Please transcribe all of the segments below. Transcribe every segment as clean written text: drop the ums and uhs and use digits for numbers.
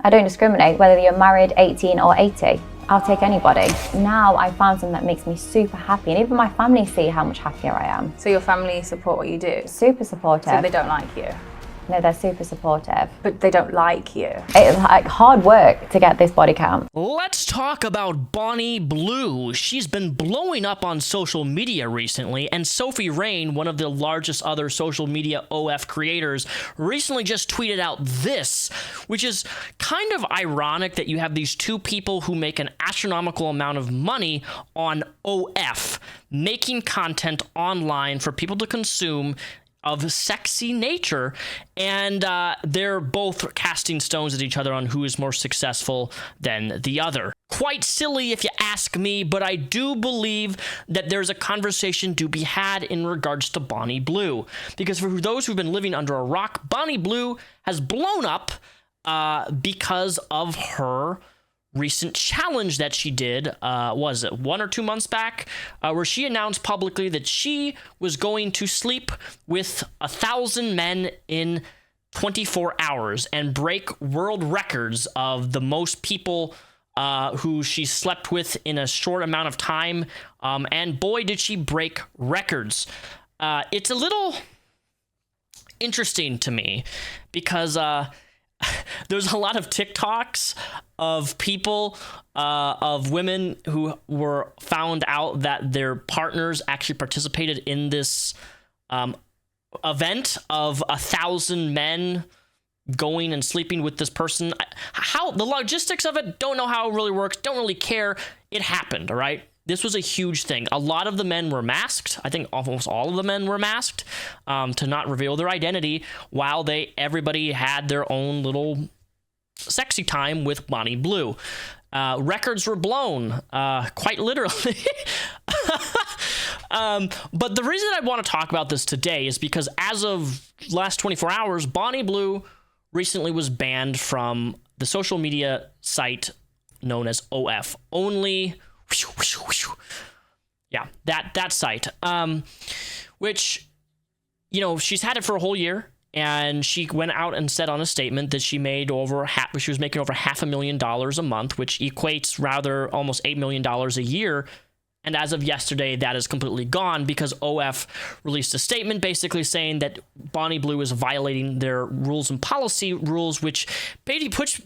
I don't discriminate whether you're married, 18 or 80. I'll take anybody. Now I found something that makes me super happy, and even my family see how much happier I am. So your family support what you do? Super supportive. So they don't like you? No, they're super supportive. But they don't like you? It's like hard work to get this body count. Let's talk about Bonnie Blue. She's been blowing up on social media recently, and Sophie Rain, one of the largest other social media OF creators, recently just tweeted out this, which is kind of ironic that you have these two people who make an astronomical amount of money on OF, making content online for people to consume of sexy nature, and they're both casting stones at each other on who is more successful than the other. Quite silly if you ask me, but I do believe that there's a conversation to be had in regards to Bonnie Blue. Because for those who've been living under a rock, Bonnie Blue has blown up because of her recent challenge that she did, was it 1 or 2 months back, where she announced publicly that she was going to sleep with 1,000 men in 24 hours and break world records of the most people who she slept with in a short amount of time. And boy, did she break records. It's a little interesting to me because there's a lot of TikToks of people, of women who were found out that their partners actually participated in this event of 1,000 men going and sleeping with this person. How the logistics of it, don't know how it really works, don't really care. It happened, all right? This was a huge thing. A lot of the men were masked. I think almost all of the men were masked to not reveal their identity, while everybody had their own little sexy time with Bonnie Blue. Records were blown, quite literally. But the reason I want to talk about this today is because as of last 24 hours, Bonnie Blue recently was banned from the social media site known as OF, Only. Yeah, that site, which, you know, she's had it for a whole year, and she went out and said on a statement that she was making over $500,000 a month, which equates rather almost $8 million a year. And as of yesterday, that is completely gone because OF released a statement basically saying that Bonnie Blue is violating their rules and policy rules, which basically puts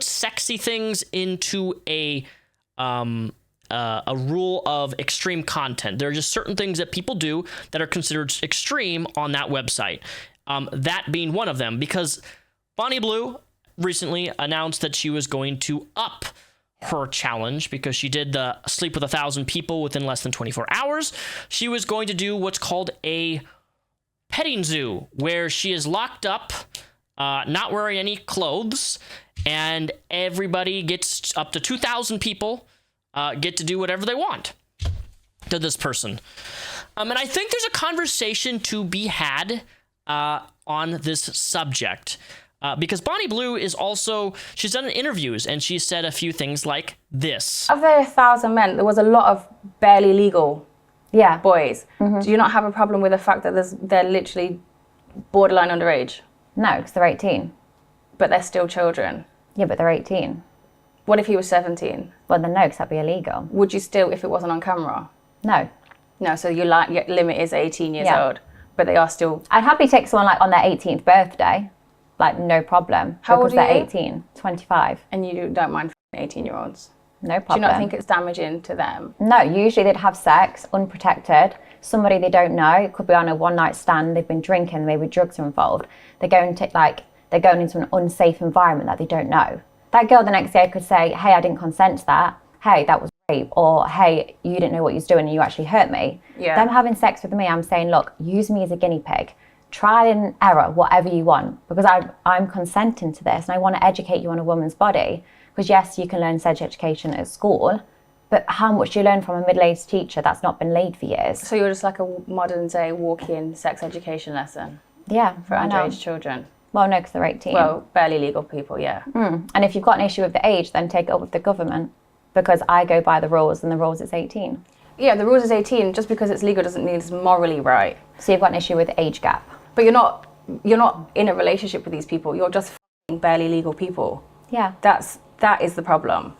sexy things into a rule of extreme content. There are just certain things that people do that are considered extreme on that website. That being one of them, because Bonnie Blue recently announced that she was going to up her challenge because she did the sleep with 1,000 people within less than 24 hours. She was going to do what's called a petting zoo, where she is locked up, not wearing any clothes, and everybody gets up to 2,000 people get to do whatever they want to this person. And I think there's a conversation to be had on this subject. Because Bonnie Blue is also, she's done interviews and she said a few things like this. Of the 1,000 men, there was a lot of barely legal boys. Mm-hmm. Do you not have a problem with the fact that they're literally borderline underage? No, because they're 18. But they're still children. Yeah, but they're 18. What if he was 17? Well, then no, because that'd be illegal. Would you still, if it wasn't on camera? No. No, so your limit is 18 years old, but they are still... I'd happily take someone like on their 18th birthday. Like, no problem. How old are they're you? 18, 25. And you don't mind 18-year-olds? No problem. Do you not think it's damaging to them? No, usually they'd have sex, unprotected. Somebody they don't know, it could be on a one-night stand, they've been drinking, maybe drugs are involved. They're going into an unsafe environment that they don't know. That girl the next day could say, hey, I didn't consent to that. Hey, that was rape. Or, hey, you didn't know what you was doing and you actually hurt me. Yeah. Them having sex with me, I'm saying, look, use me as a guinea pig. Try and error, whatever you want, because I'm consenting to this and I want to educate you on a woman's body. Because yes, you can learn sex education at school, but how much do you learn from a middle-aged teacher that's not been laid for years? So you're just like a modern-day walk-in sex education lesson? Yeah. For underage children? Well, no, because they're 18. Well, barely legal people, yeah. And if you've got an issue with the age, then take it up with the government, because I go by the rules and the rules is 18. Yeah, the rules is 18. Just because it's legal doesn't mean it's morally right. So you've got an issue with the age gap. But you're not in a relationship with these people. You're just barely legal people. Yeah. That is the problem.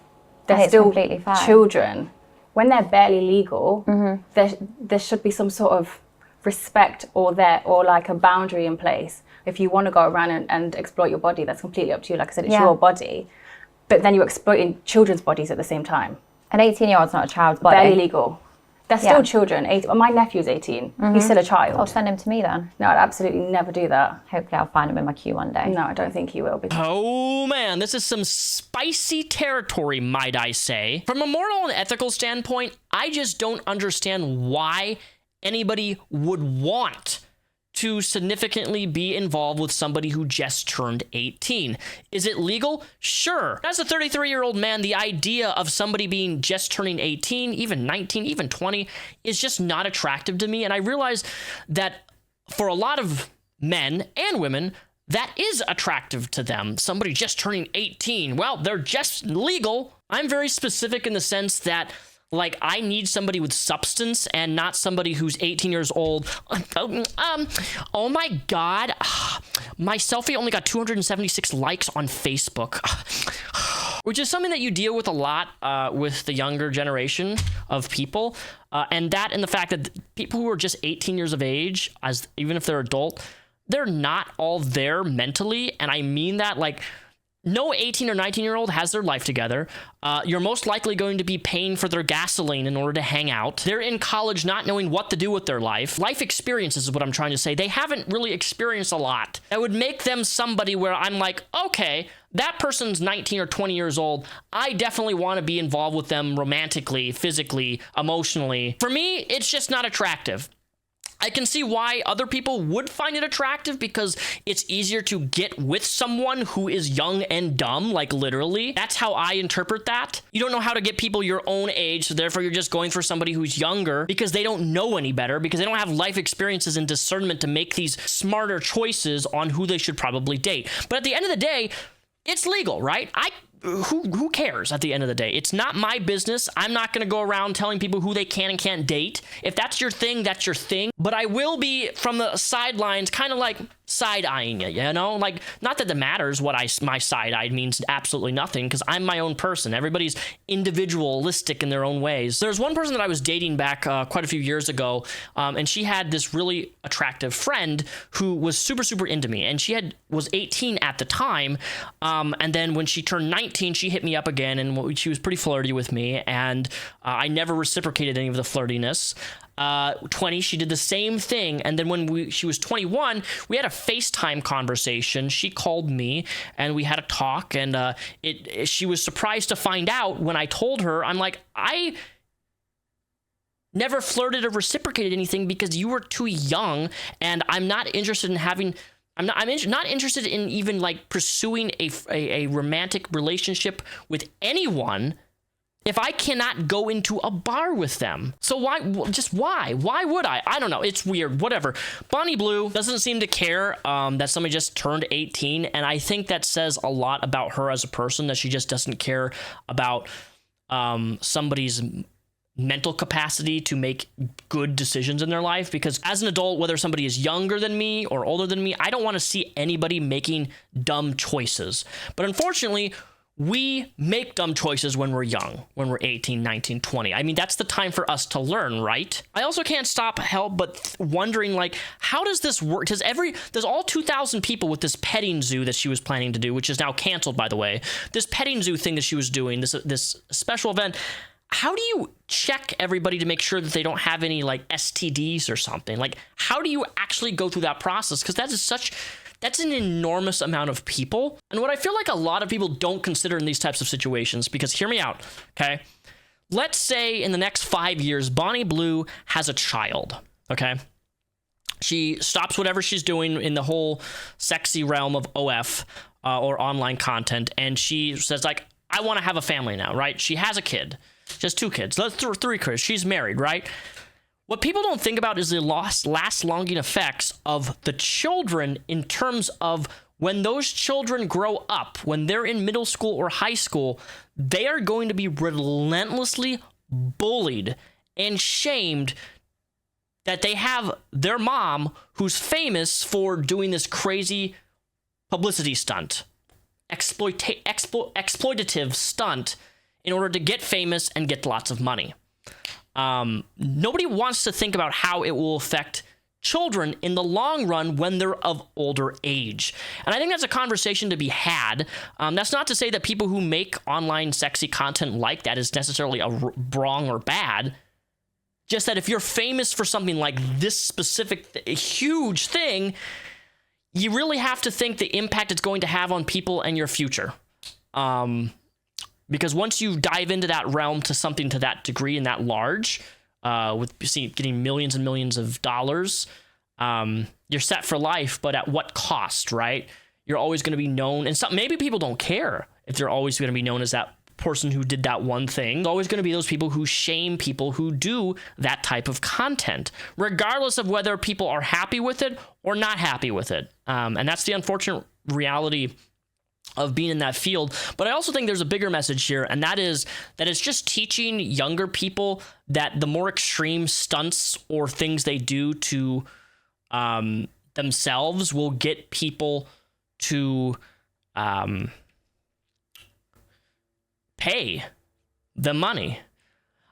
They're still completely fine. Children. When they're barely legal, there should be some sort of respect or like a boundary in place. If you want to go around and exploit your body, that's completely up to you. Like I said, it's your body. But then you're exploiting children's bodies at the same time. An 18-year-old's not a child's body. Barely legal. They're still children. My nephew's 18. He's still a child. I'll send him to me then. No, I'd absolutely never do that. Hopefully I'll find him in my queue one day. No, I don't think he will. Oh man, this is some spicy territory, might I say. From a moral and ethical standpoint, I just don't understand why anybody would want to significantly be involved with somebody who just turned 18. Is it legal? Sure. As a 33-year-old man, the idea of somebody being just turning 18, even 19, even 20, is just not attractive to me. And I realize that for a lot of men and women, that is attractive to them. Somebody just turning 18, well, they're just legal. I'm very specific in the sense that like, I need somebody with substance and not somebody who's 18 years old. Oh my God. My selfie only got 276 likes on Facebook. Which is something that you deal with a lot with the younger generation of people. And the fact that people who are just 18 years of age, even if they're adult, they're not all there mentally. And I mean that, like, no 18 or 19-year-old has their life together. You're most likely going to be paying for their gasoline in order to hang out. They're in college not knowing what to do with their life. Life experiences is what I'm trying to say. They haven't really experienced a lot. That would make them somebody where I'm like, okay, that person's 19 or 20 years old. I definitely want to be involved with them romantically, physically, emotionally. For me, it's just not attractive. I can see why other people would find it attractive because it's easier to get with someone who is young and dumb, like literally. That's how I interpret that. You don't know how to get people your own age, so therefore you're just going for somebody who's younger because they don't know any better, because they don't have life experiences and discernment to make these smarter choices on who they should probably date. But at the end of the day, it's legal, right? Who cares at the end of the day? It's not my business. I'm not going to go around telling people who they can and can't date. If that's your thing, that's your thing. But I will be from the sidelines kind of like side-eyeing you, you know? Like, not that it matters what my side-eye means absolutely nothing, because I'm my own person. Everybody's individualistic in their own ways. There's one person that I was dating back quite a few years ago, and she had this really attractive friend who was super, super into me, and she was 18 at the time, and then when she turned 19, she hit me up again, and she was pretty flirty with me, and I never reciprocated any of the flirtiness. 20, she did the same thing, and then when she was 21, we had a FaceTime conversation. She called me, and we had a talk, and she was surprised to find out when I told her, I'm like, I never flirted or reciprocated anything because you were too young, and I'm not interested in having... I'm not interested in even like pursuing a romantic relationship with anyone if I cannot go into a bar with them. So why would I? I don't know. It's weird. Whatever. Bonnie Blue doesn't seem to care that somebody just turned 18. And I think that says a lot about her as a person, that she just doesn't care about somebody's mental capacity to make good decisions in their life. Because as an adult, whether somebody is younger than me or older than me, I don't want to see anybody making dumb choices. But unfortunately, we make dumb choices when we're young, when we're 18, 19, 20. I mean, that's the time for us to learn, right? I also can't help but wondering, like, how does this work? There's all 2,000 people with this petting zoo that she was planning to do, which is now canceled, by the way. This petting zoo thing that she was doing, this special event. How do you check everybody to make sure that they don't have any, like, STDs or something? Like, how do you actually go through that process? Because that's an enormous amount of people. And what I feel like a lot of people don't consider in these types of situations, because hear me out, okay? Let's say in the next 5 years, Bonnie Blue has a child, okay? She stops whatever she's doing in the whole sexy realm of OF or online content, and she says, like, I want to have a family now, right? She has a kid. She has 2 kids. That's 3 kids. She's married, right? What people don't think about is the last-longing effects of the children in terms of when those children grow up, when they're in middle school or high school, they are going to be relentlessly bullied and shamed that they have their mom who's famous for doing this crazy publicity stunt. exploitative stunt in order to get famous and get lots of money. Nobody wants to think about how it will affect children in the long run when they're of older age. And I think that's a conversation to be had. That's not to say that people who make online sexy content like that is necessarily wrong or bad. Just that if you're famous for something like this specific huge thing, you really have to think the impact it's going to have on people and your future. Because once you dive into that realm to something to that degree and that large, with getting millions and millions of dollars, you're set for life, but at what cost, right? You're always going to be known, and maybe people don't care if they're always going to be known as that person who did that one thing. There's always going to be those people who shame people who do that type of content, regardless of whether people are happy with it or not happy with it. And that's the unfortunate reality of being in that field. But I also think there's a bigger message here, and that is that it's just teaching younger people that the more extreme stunts or things they do to themselves will get people to pay the money.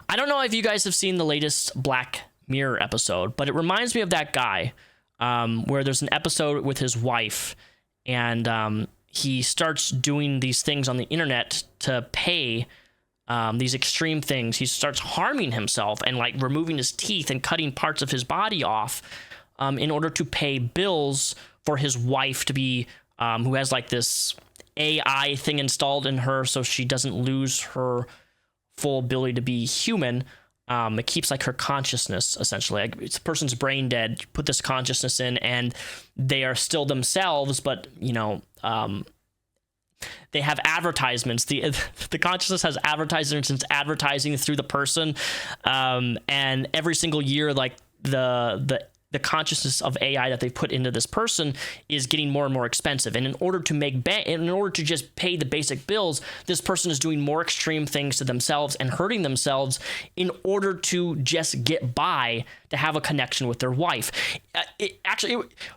I don't know if you guys have seen the latest Black Mirror episode, but it reminds me of that guy where there's an episode with his wife, and he starts doing these things on the internet to pay these extreme things. He starts harming himself and like removing his teeth and cutting parts of his body off in order to pay bills for his wife to be, who has like this AI thing installed in her so she doesn't lose her full ability to be human. It keeps like her consciousness, essentially. Like, it's a person's brain dead. You put this consciousness in and they are still themselves, but they have advertisements. The consciousness has advertisements, and it's advertising through the person. And every single year, like the consciousness of AI that they put into this person is getting more and more expensive. And in order to just pay the basic bills, this person is doing more extreme things to themselves and hurting themselves in order to just get by, to have a connection with their wife. It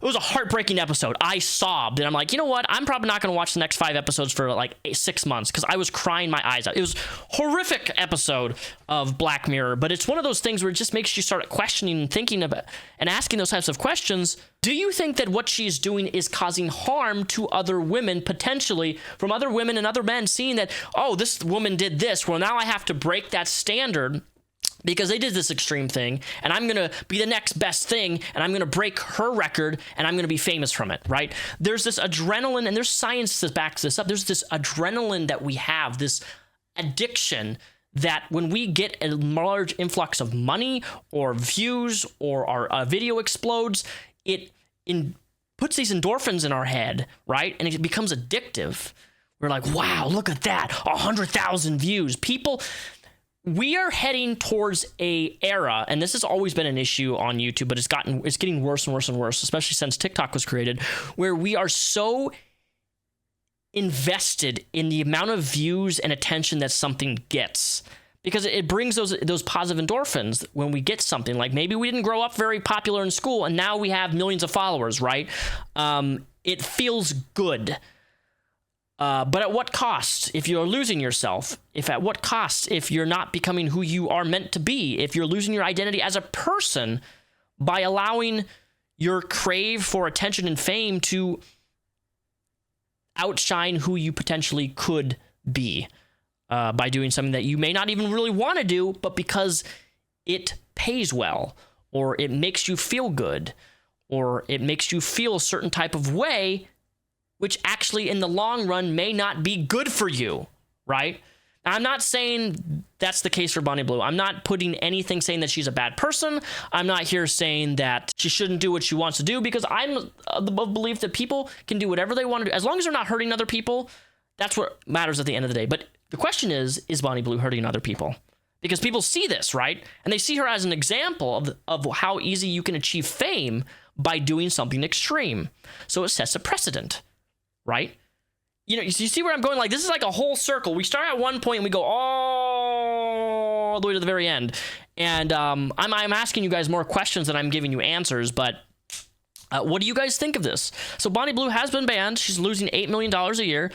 was a heartbreaking episode. I sobbed, and I'm like, you know what? I'm probably not going to watch the next 5 episodes for like 6 months because I was crying my eyes out. It was a horrific episode of Black Mirror, but it's one of those things where it just makes you start questioning and thinking about and asking those types of questions. Do you think that what she's doing is causing harm to other women, potentially from other women and other men seeing that, oh, this woman did this, well, now I have to break that standard because they did this extreme thing, and I'm going to be the next best thing, and I'm going to break her record, and I'm going to be famous from it, right? There's this adrenaline, and there's science that backs this up. There's this adrenaline that we have, this addiction that when we get a large influx of money or views or our video explodes, it puts these endorphins in our head, right? And it becomes addictive. We're like, wow, look at that, 100,000 views. We are heading towards a era, and this has always been an issue on YouTube, but it's getting worse and worse and worse, especially since TikTok was created, where we are so invested in the amount of views and attention that something gets, because it brings those positive endorphins when we get something. Like, maybe we didn't grow up very popular in school, and now we have millions of followers, right? It feels good. But at what cost if you're losing yourself? At what cost if you're not becoming who you are meant to be? If you're losing your identity as a person by allowing your crave for attention and fame to outshine who you potentially could be by doing something that you may not even really want to do, but because it pays well, or it makes you feel good, or it makes you feel a certain type of way, which actually in the long run may not be good for you, right? Now, I'm not saying that's the case for Bonnie Blue. I'm not putting anything saying that she's a bad person. I'm not here saying that she shouldn't do what she wants to do, because I'm of the belief that people can do whatever they want to do. As long as they're not hurting other people, that's what matters at the end of the day. But the question is Bonnie Blue hurting other people? Because people see this, right? And they see her as an example of how easy you can achieve fame by doing something extreme. So it sets a precedent. Right? You see where I'm going? Like, this is like a whole circle. We start at one point and we go all the way to the very end. And I'm asking you guys more questions than I'm giving you answers, but what do you guys think of this? So Bonnie Blue has been banned. She's losing $8 million a year.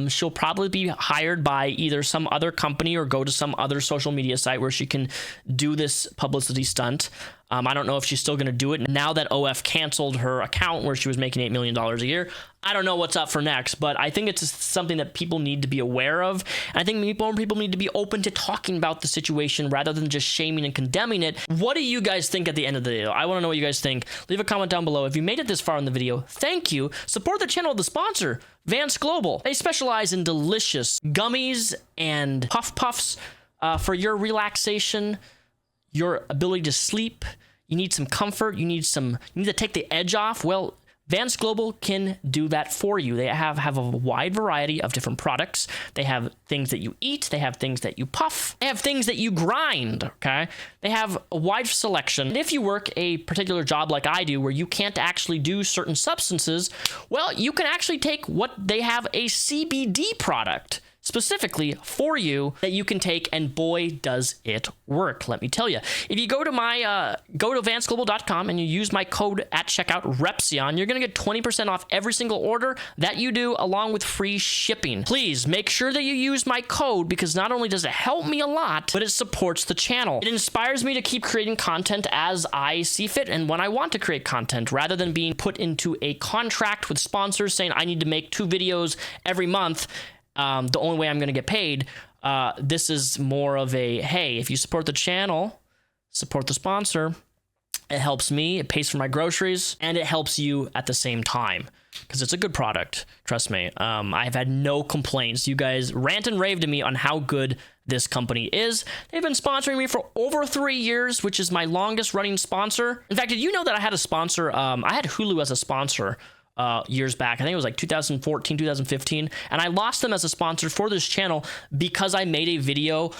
She'll probably be hired by either some other company or go to some other social media site where she can do this publicity stunt. I don't know if she's still going to do it now that OF canceled her account where she was making $8 million a year. I don't know what's up for next, but I think it's something that people need to be aware of. And I think more people need to be open to talking about the situation rather than just shaming and condemning it. What do you guys think at the end of the video? I want to know what you guys think. Leave a comment down below. If you made it this far in the video, thank you. Support the channel of the sponsor, Vance Global. They specialize in delicious gummies and puffs for your relaxation, your ability to sleep. You need some comfort. You need to take the edge off. Well, Vance Global can do that for you. They have a wide variety of different products. They have things that you eat. They have things that you puff. They have things that you grind, okay? They have a wide selection. And if you work a particular job like I do where you can't actually do certain substances, well, you can actually take what they have, a CBD product specifically for you that you can take, and boy, does it work. Let me tell you. If you go to vanceglobal.com and you use my code at checkout, Repsion, you're going to get 20% off every single order that you do, along with free shipping. Please make sure that you use my code, because not only does it help me a lot, but it supports the channel. It inspires me to keep creating content as I see fit and when I want to create content, rather than being put into a contract with sponsors saying I need to make 2 videos every month. The only way I'm going to get paid. This is more of a, hey, if you support the channel, support the sponsor. It helps me, it pays for my groceries, and it helps you at the same time, because it's a good product. Trust me. I've had no complaints. You guys rant and rave to me on how good this company is. They've been sponsoring me for over 3 years, which is my longest running sponsor. In fact, did you know that I had a sponsor? I had Hulu as a sponsor years back. I think it was like 2014, 2015. And I lost them as a sponsor for this channel because I made a video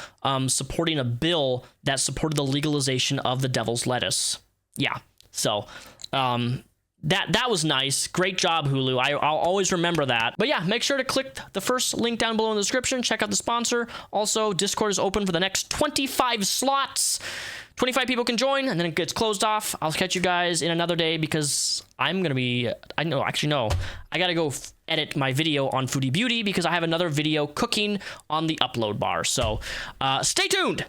supporting a bill that supported the legalization of the devil's lettuce. Yeah. So that was nice. Great job, Hulu. I'll always remember that. But yeah, make sure to click the first link down below in the description. Check out the sponsor. Also, Discord is open for the next 25 slots. 25 people can join, and then it gets closed off. I'll catch you guys in another day, because I'm going to be... I got to go edit my video on Foodie Beauty, because I have another video cooking on the upload bar. So stay tuned.